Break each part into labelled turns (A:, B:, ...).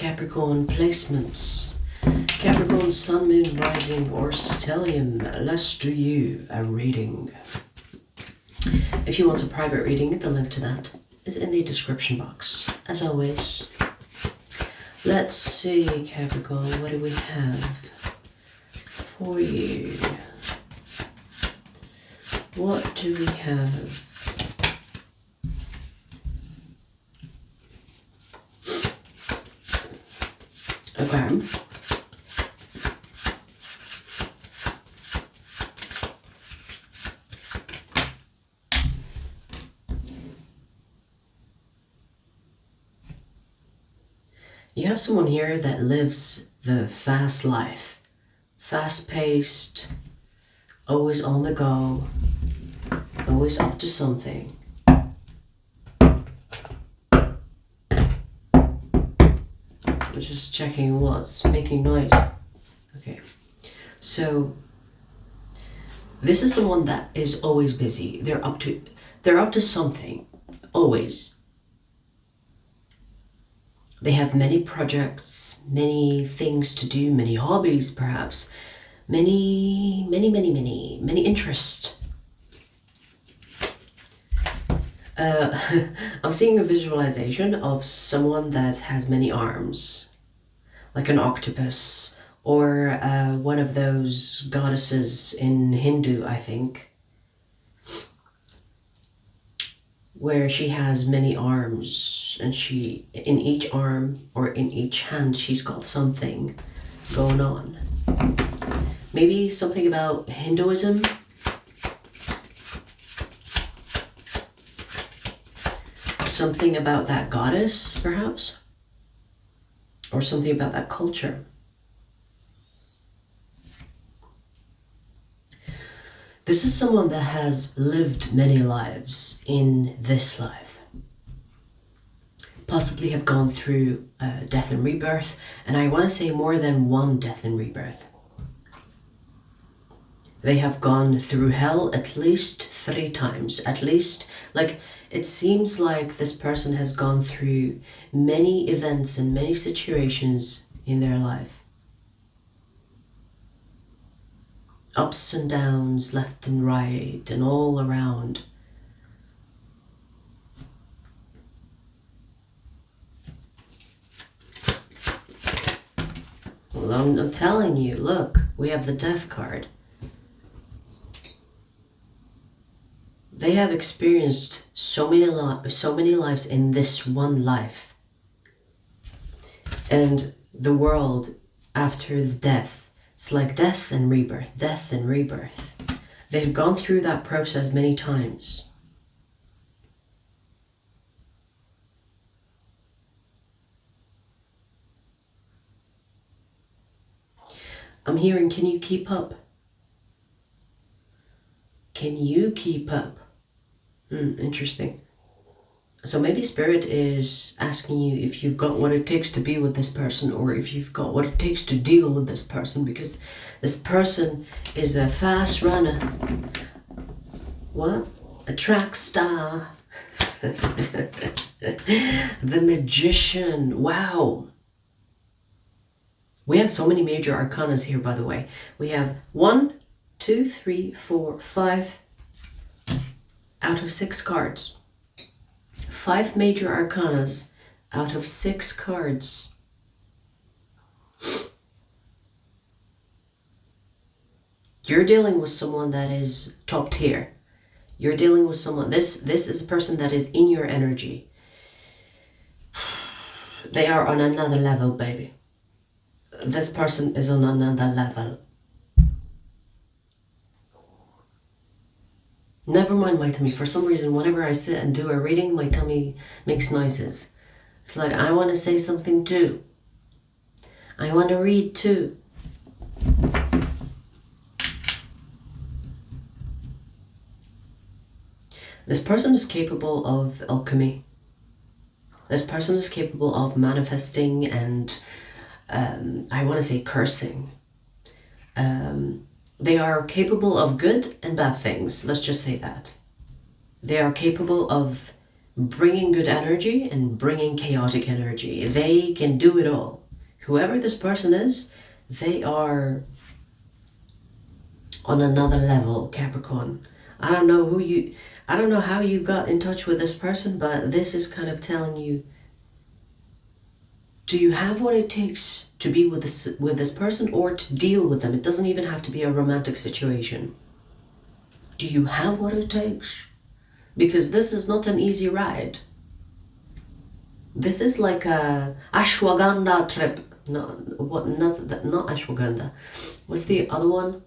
A: Capricorn placements. Capricorn, Sun, Moon, Rising, or Stellium. Let's do you a reading. If you want a private reading, the link to that is in the description box, as always. Let's see, Capricorn, what do we have for you? What do we have? Okay. You have someone here that lives the fast life. Fast-paced, always on the go, always up to something. I'm just checking what's making noise. Okay, so this is someone that is always busy. They're up to something, always. They have many projects, many things to do, many hobbies perhaps, many interests. I'm seeing a visualization of someone that has many arms, like an octopus, or one of those goddesses in Hindu, I think, where she has many arms, and she, in each arm or in each hand, she's got something going on. Maybe something about Hinduism. Something about that goddess, perhaps? Or something about that culture. This is someone that has lived many lives in this life. Possibly have gone through death and rebirth, and I want to say more than one death and rebirth. They have gone through hell at least 3 times, at least. Like, it seems like this person has gone through many events and many situations in their life. Ups and downs, left and right, and all around. Well, I'm telling you, look, we have the Death card. They have experienced so many lives in this one life. And the world after the death, it's like death and rebirth, death and rebirth. They've gone through that process many times. I'm hearing, can you keep up? Can you keep up? Interesting. So maybe Spirit is asking you if you've got what it takes to be with this person, or if you've got what it takes to deal with this person, because this person is a fast runner. What? A track star. The Magician. Wow. We have so many major arcanas here, by the way. We have 1, 2, 3, 4, 5 out of 6 cards. 5 major arcanas out of 6 cards. You're dealing with someone that is top tier. You're dealing with someone, this is a person that is in your energy. They are on another level, baby. This person is on another level. Never mind my tummy. For some reason, whenever I sit and do a reading, my tummy makes noises. It's like, I want to say something too. I want to read too. This person is capable of alchemy. This person is capable of manifesting and, I want to say, cursing. They are capable of good and bad things. Let's just say that. They are capable of bringing good energy and bringing chaotic energy. They can do it all. Whoever this person is, they are on another level, Capricorn. I don't know how you got in touch with this person, but this is kind of telling you, do you have what it takes to be with this person or to deal with them? It doesn't even have to be a romantic situation. Do you have what it takes? Because this is not an easy ride. This is like a ashwagandha trip. No, what? Not ashwagandha. What's the other one?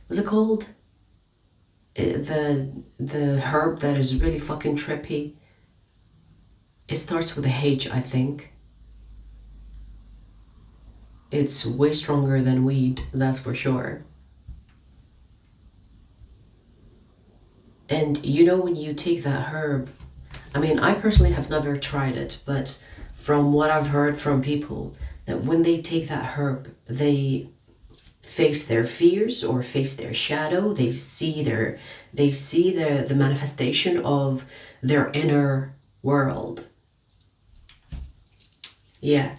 A: What's it called? The herb that is really fucking trippy. It starts with a H, I think. It's way stronger than weed, that's for sure. And you know, when you take that herb, I mean, I personally have never tried it, but from what I've heard from people, that when they take that herb, they face their fears or face their shadow. They see the manifestation of their inner world. Yeah.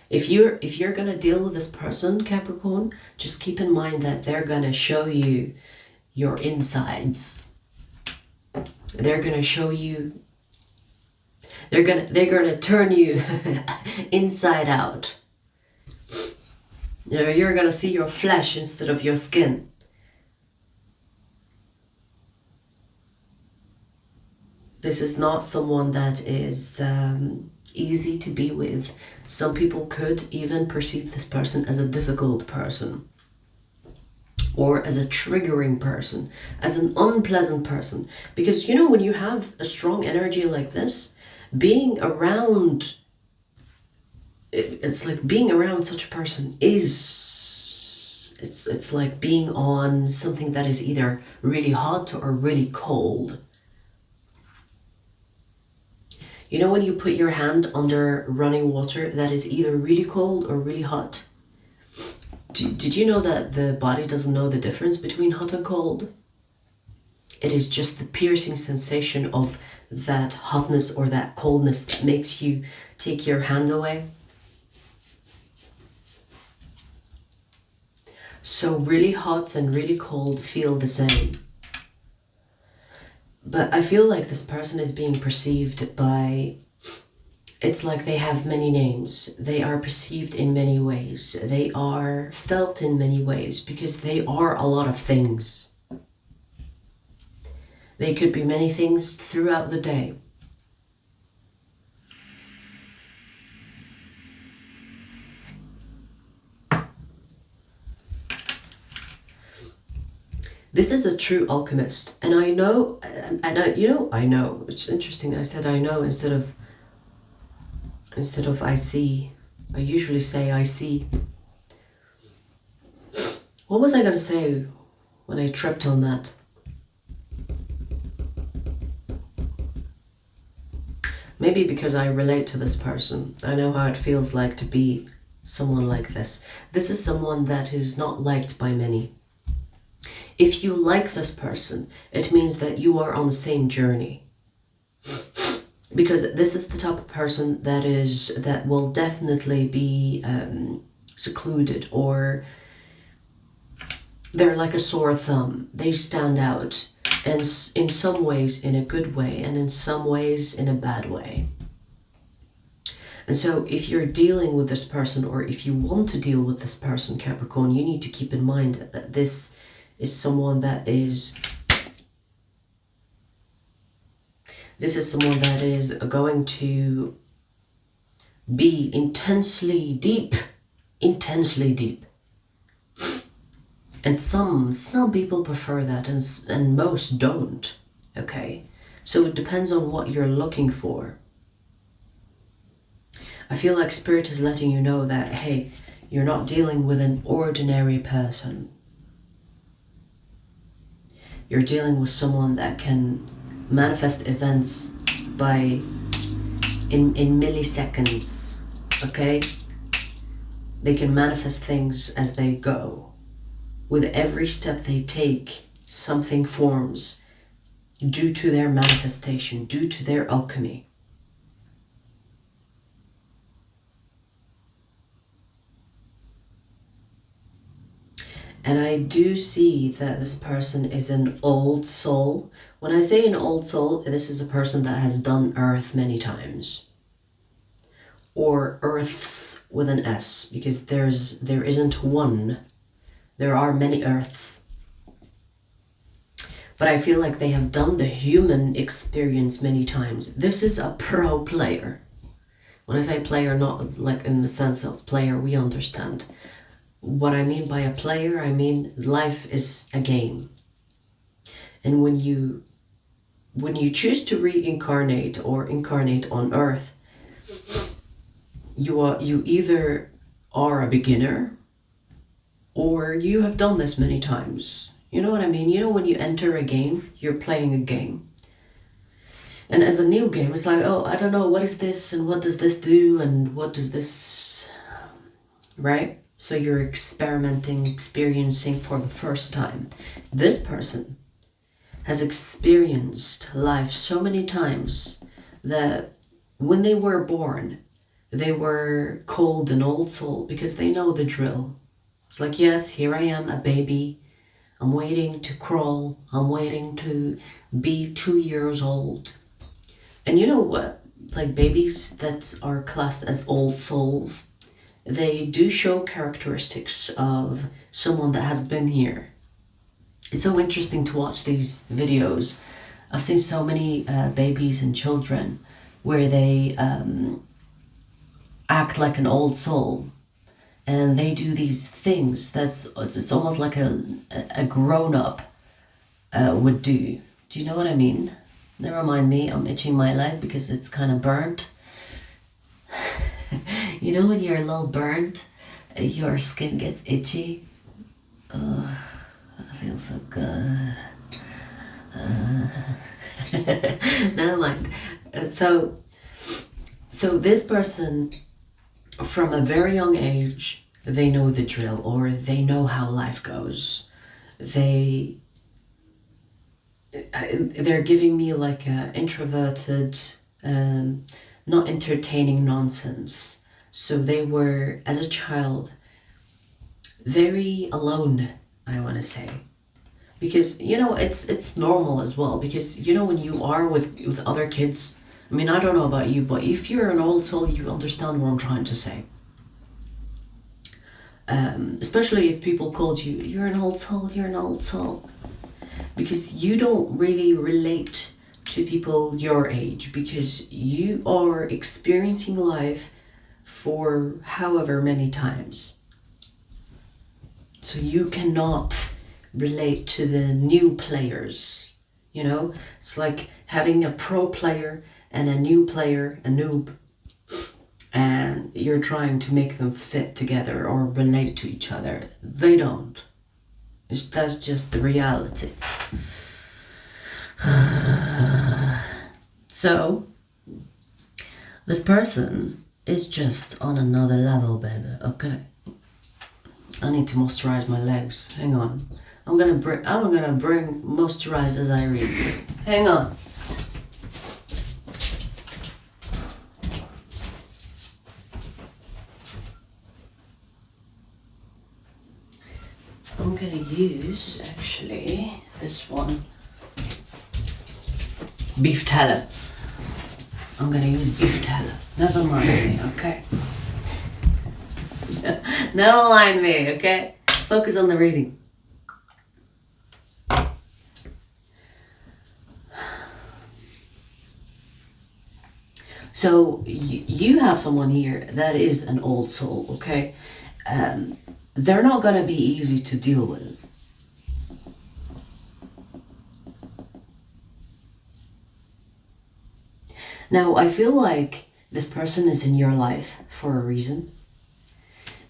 A: If you're gonna deal with this person, Capricorn, just keep in mind that they're gonna show you your insides. They're gonna show you. They're gonna turn you inside out. You're gonna see your flesh instead of your skin. This is not someone that is easy to be with. Some people could even perceive this person as a difficult person, or as a triggering person, as an unpleasant person. Because, you know, when you have a strong energy like this, being around, it's like being around such a person is, it's like being on something that is either really hot or really cold. You know, when you put your hand under running water that is either really cold or really hot? Did you know that the body doesn't know the difference between hot and cold? It is just the piercing sensation of that hotness or that coldness that makes you take your hand away. So really hot and really cold feel the same. But I feel like this person is being perceived by, it's like they have many names. They are perceived in many ways. They are felt in many ways because they are a lot of things. They could be many things throughout the day. This is a true alchemist, and I know, I know. It's interesting. I said I know instead of I see. I usually say I see. What was I going to say when I tripped on that? Maybe because I relate to this person. I know how it feels like to be someone like this. This is someone that is not liked by many. If you like this person, it means that you are on the same journey. Because this is the type of person that will definitely be secluded, or they're like a sore thumb. They stand out, and in some ways in a good way, and in some ways in a bad way. And so if you're dealing with this person, or if you want to deal with this person, Capricorn, you need to keep in mind that this is someone that is going to be intensely deep. And some people prefer that, and most don't. Okay, so it depends on what you're looking for. I feel like Spirit is letting you know that, hey, you're not dealing with an ordinary person. You're dealing with someone that can manifest events in milliseconds, okay? They can manifest things as they go. With every step they take, something forms due to their manifestation, due to their alchemy. And I do see that this person is an old soul. When I say an old soul, this is a person that has done Earth many times. Or Earths with an S, because there isn't one. There are many Earths. But I feel like they have done the human experience many times. This is a pro player. When I say player, not like in the sense of player we understand. What I mean by a player, I mean life is a game. And when you choose to reincarnate or incarnate on Earth, you either are a beginner or you have done this many times. You know what I mean? You know, when you enter a game, you're playing a game. And as a new game, it's like, oh, I don't know, what is this and what does this do and what does this, right? So you're experimenting, experiencing for the first time. This person has experienced life so many times that when they were born, they were called an old soul because they know the drill. It's like, yes, here I am, a baby. I'm waiting to crawl. I'm waiting to be 2 years old. And you know what? Like babies that are classed as old souls, they do show characteristics of someone that has been here. It's so interesting to watch these videos. I've seen so many babies and children where they act like an old soul. And they do these things it's almost like a grown-up would do. Do you know what I mean? Never mind me, I'm itching my leg because it's kind of burnt. You know when you're a little burnt, your skin gets itchy? Oh, that feels so good. Never mind. So this person, from a very young age, they know the drill, or they know how life goes. They're giving me like a introverted, not entertaining nonsense. So they were, as a child, very alone, I want to say. Because, you know, it's normal as well. Because, you know, when you are with other kids, I mean, I don't know about you, but if you're an old soul, you understand what I'm trying to say. Especially if people called you, you're an old soul, you're an old soul. Because you don't really relate to people your age, because you are experiencing life for however many times. So you cannot relate to the new players, you know? It's like having a pro player and a new player, a noob, and you're trying to make them fit together or relate to each other. They don't. That's just the reality. So, this person is just on another level, baby, okay? I need to moisturize my legs. Hang on. I'm gonna bring moisturize as I read. Hang on. I'm gonna use, actually, this one. Beef tallow. I'm gonna use beef tallow. Never mind me, okay? Never mind me, okay? Focus on the reading. So you have someone here that is an old soul, okay? They're not gonna be easy to deal with. Now, I feel like this person is in your life for a reason.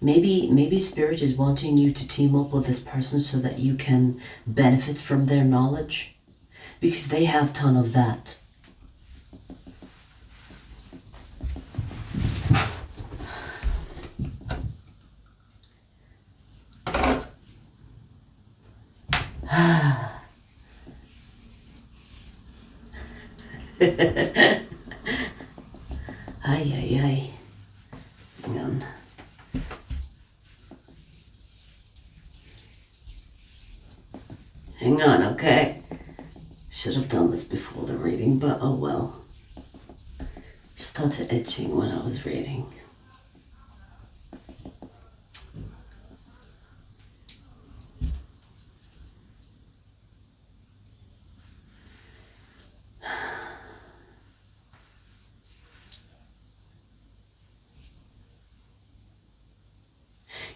A: Maybe Spirit is wanting you to team up with this person so that you can benefit from their knowledge, because they have a ton of that. Ay, ay, ay. Hang on. Hang on, okay? Should have done this before the reading, but oh well. Started itching when I was reading.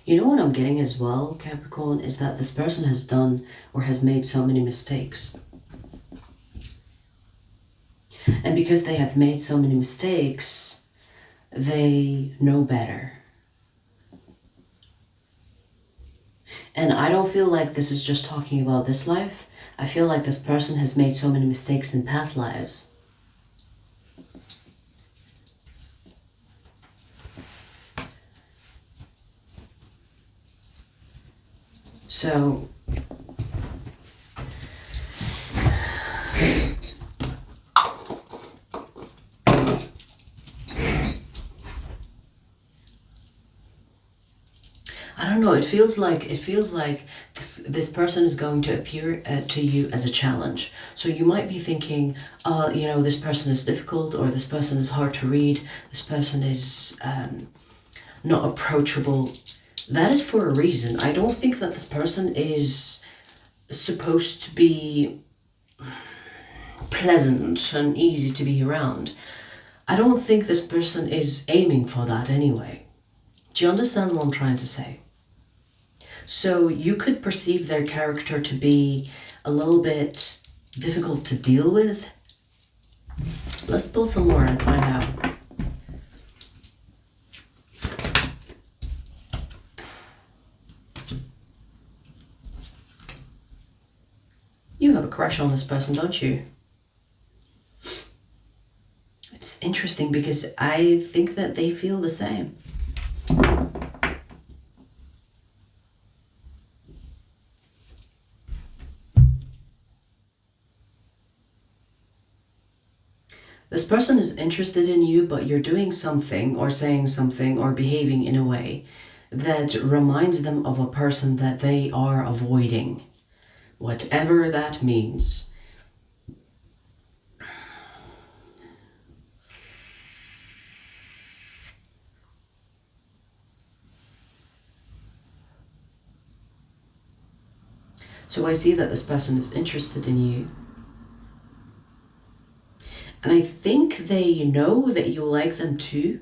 A: You know what I'm getting as well, Capricorn, is that this person has done or has made so many mistakes. And because they have made so many mistakes, they know better. And I don't feel like this is just talking about this life. I feel like this person has made so many mistakes in past lives. So, I don't know, it feels like this person is going to appear to you as a challenge. So you might be thinking, you know, this person is difficult, or this person is hard to read, this person is not approachable. That is for a reason. I don't think that this person is supposed to be pleasant and easy to be around. I don't think this person is aiming for that anyway. Do you understand what I'm trying to say? So you could perceive their character to be a little bit difficult to deal with. Let's pull some more and find out. You have a crush on this person, don't you? It's interesting because I think that they feel the same. This person is interested in you, but you're doing something or saying something or behaving in a way that reminds them of a person that they are avoiding. Whatever that means. So I see that this person is interested in you. And I think they know that you like them too.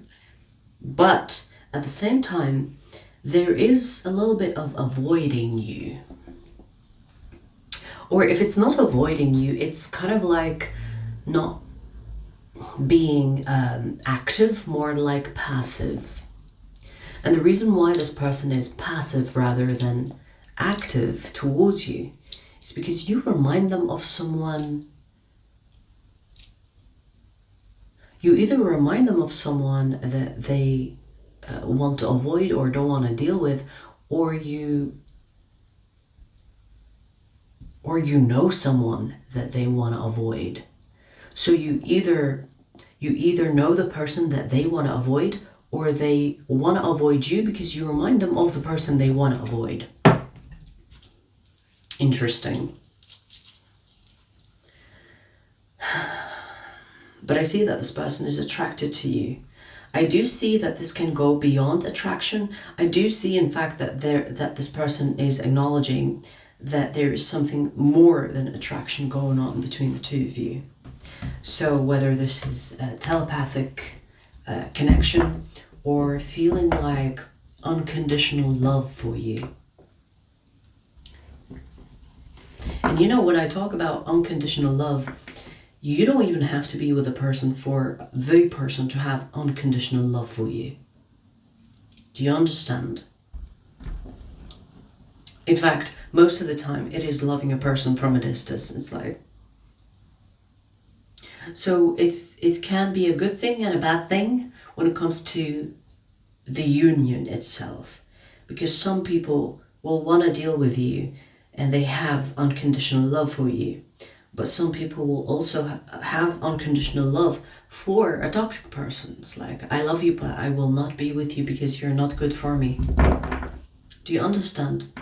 A: But at the same time, there is a little bit of avoiding you. Or if it's not avoiding you, it's kind of like not being active, more like passive. And the reason why this person is passive rather than active towards you is because you remind them of someone. You either remind them of someone that they want to avoid or don't want to deal with, or you know someone that they want to avoid. So you either know the person that they want to avoid, or they want to avoid you because you remind them of the person they want to avoid. Interesting. But I see that this person is attracted to you. I do see that this can go beyond attraction. I do see, in fact, that this person is acknowledging that there is something more than attraction going on between the two of you. So whether this is a telepathic connection or feeling like unconditional love for you. And you know, when I talk about unconditional love, you don't even have to be with a person for the person to have unconditional love for you. Do you understand? In fact, most of the time it is loving a person from a distance. It's like, so it can be a good thing and a bad thing when it comes to the union itself, because some people will want to deal with you and they have unconditional love for you, But some people will also have unconditional love for a toxic person. It's like, I love you, but I will not be with you because you're not good for me. Do you understand?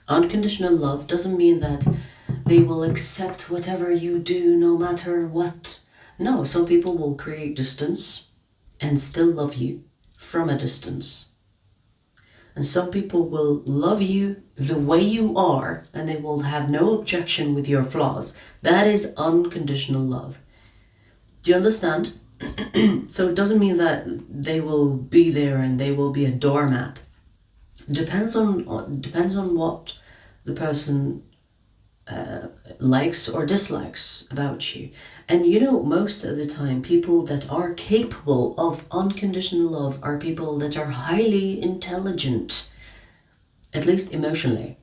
A: Unconditional love doesn't mean that they will accept whatever you do no matter what. No, some people will create distance and still love you from a distance. And some people will love you the way you are and they will have no objection with your flaws. That is unconditional love. Do you understand? So it doesn't mean that they will be there and they will be a doormat. Depends on what the person likes or dislikes about you. And you know, most of the time, people that are capable of unconditional love are people that are highly intelligent, at least emotionally.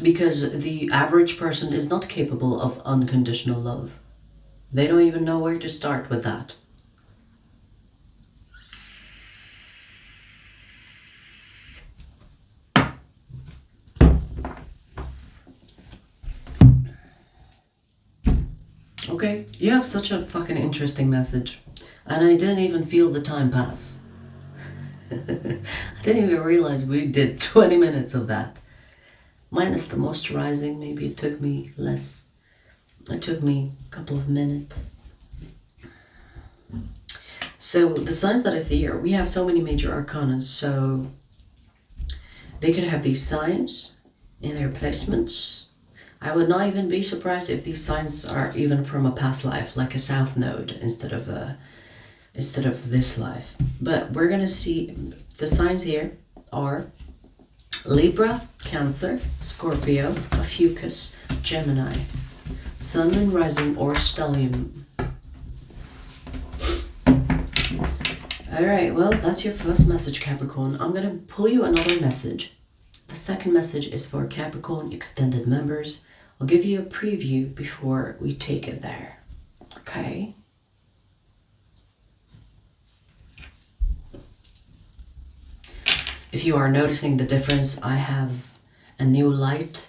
A: Because the average person is not capable of unconditional love. They don't even know where to start with that. Okay, you have such a fucking interesting message. And I didn't even feel the time pass. I didn't even realize we did 20 minutes of that. Minus the moisturizing, maybe it took me less. It took me a couple of minutes. So the signs that I see here, we have so many major arcana, so they could have these signs in their placements. I would not even be surprised if these signs are even from a past life, like a south node instead of this life. But we're gonna see the signs here are Libra, Cancer, Scorpio, Ophiuchus, Gemini, Sun, Moon, Rising, or Stellium. Alright, well, that's your first message, Capricorn. I'm gonna pull you another message. The second message is for Capricorn extended members. I'll give you a preview before we take it there. Okay? If you are noticing the difference, I have a new light.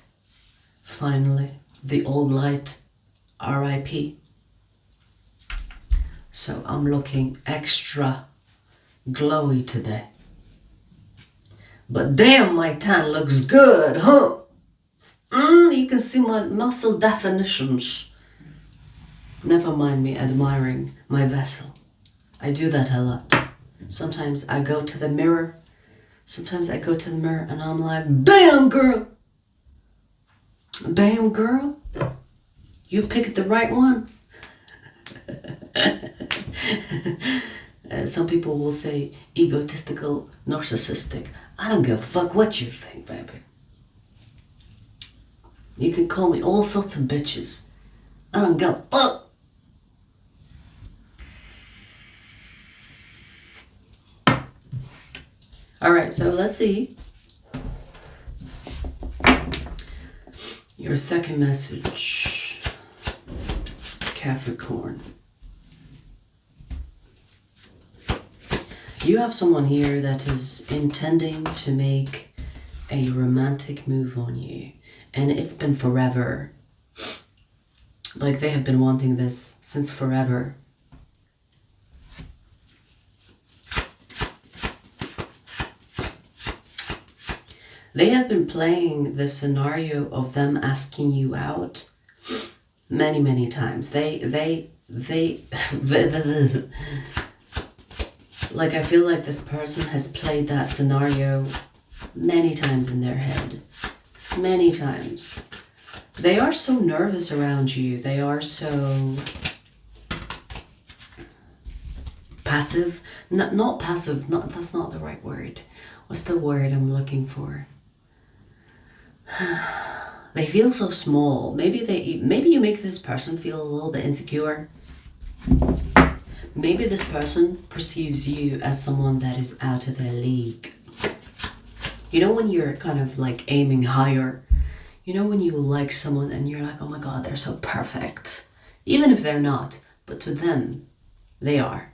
A: Finally, the old light, RIP. So I'm looking extra glowy today. But damn, my tan looks good, huh? You can see my muscle definitions. Never mind me admiring my vessel. I do that a lot. Sometimes I go to the mirror. And I'm like, damn girl. Damn girl. You picked the right one. Some people will say egotistical, narcissistic. I don't give a fuck what you think, baby. You can call me all sorts of bitches. I don't give a fuck. Alright, so let's see. Your second message, Capricorn. You have someone here that is intending to make a romantic move on you. And it's been forever. Like they have been wanting this since forever. They have been playing the scenario of them asking you out many, many times. They like I feel like this person has played that scenario many times in their head. Many times. They are so nervous around you. They are so passive. Not passive. That's not the right word. What's the word I'm looking for? They feel so small. Maybe you make this person feel a little bit insecure. Maybe this person perceives you as someone that is out of their league. You know when you're kind of like aiming higher? You know when you like someone and you're like, oh my god, they're so perfect. Even if they're not, but to them, they are.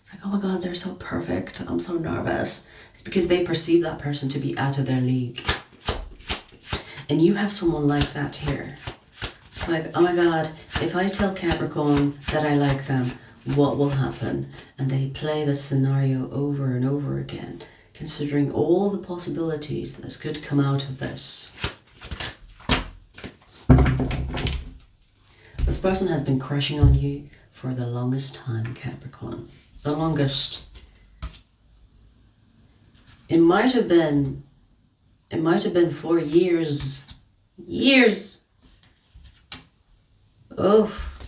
A: It's like, oh my god, they're so perfect. I'm so nervous. It's because they perceive that person to be out of their league. And you have someone like that here. It's like, oh my God, if I tell Capricorn that I like them, what will happen? And they play the scenario over and over again, considering all the possibilities that could come out of this. This person has been crushing on you for the longest time, Capricorn. The longest. It might have been 4 years. Years. Oof.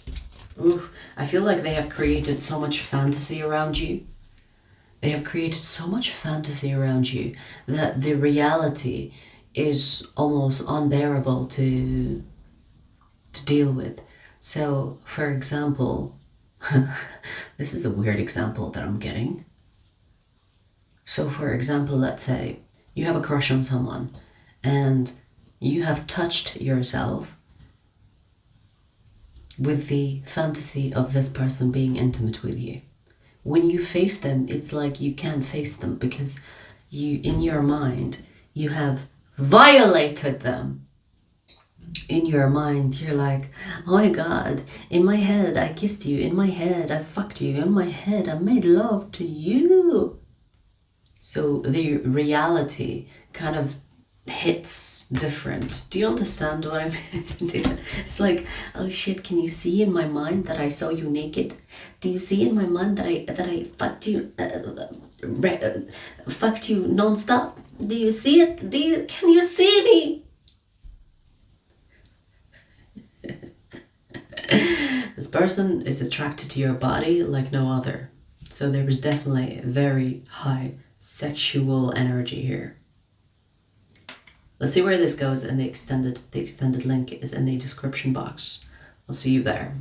A: Oof. I feel like they have created so much fantasy around you. They have created so much fantasy around you that the reality is almost unbearable to deal with. So, for example, this is a weird example that I'm getting. So, for example, let's say you have a crush on someone and you have touched yourself with the fantasy of this person being intimate with you. When you face them, it's like you can't face them because you, in your mind, you have violated them. In your mind, you're like, oh my God, in my head, I kissed you. In my head, I fucked you. In my head, I made love to you. So the reality kind of hits different. Do you understand what I mean? It's like, oh shit, can you see in my mind that I saw you naked? Do you see in my mind that I fucked you fucked you non-stop? Do you see it? Can you see me? This person is attracted to your body like no other. So there is definitely very high sexual energy here. Let's see where this goes, and the extended link is in the description box. I'll see you there.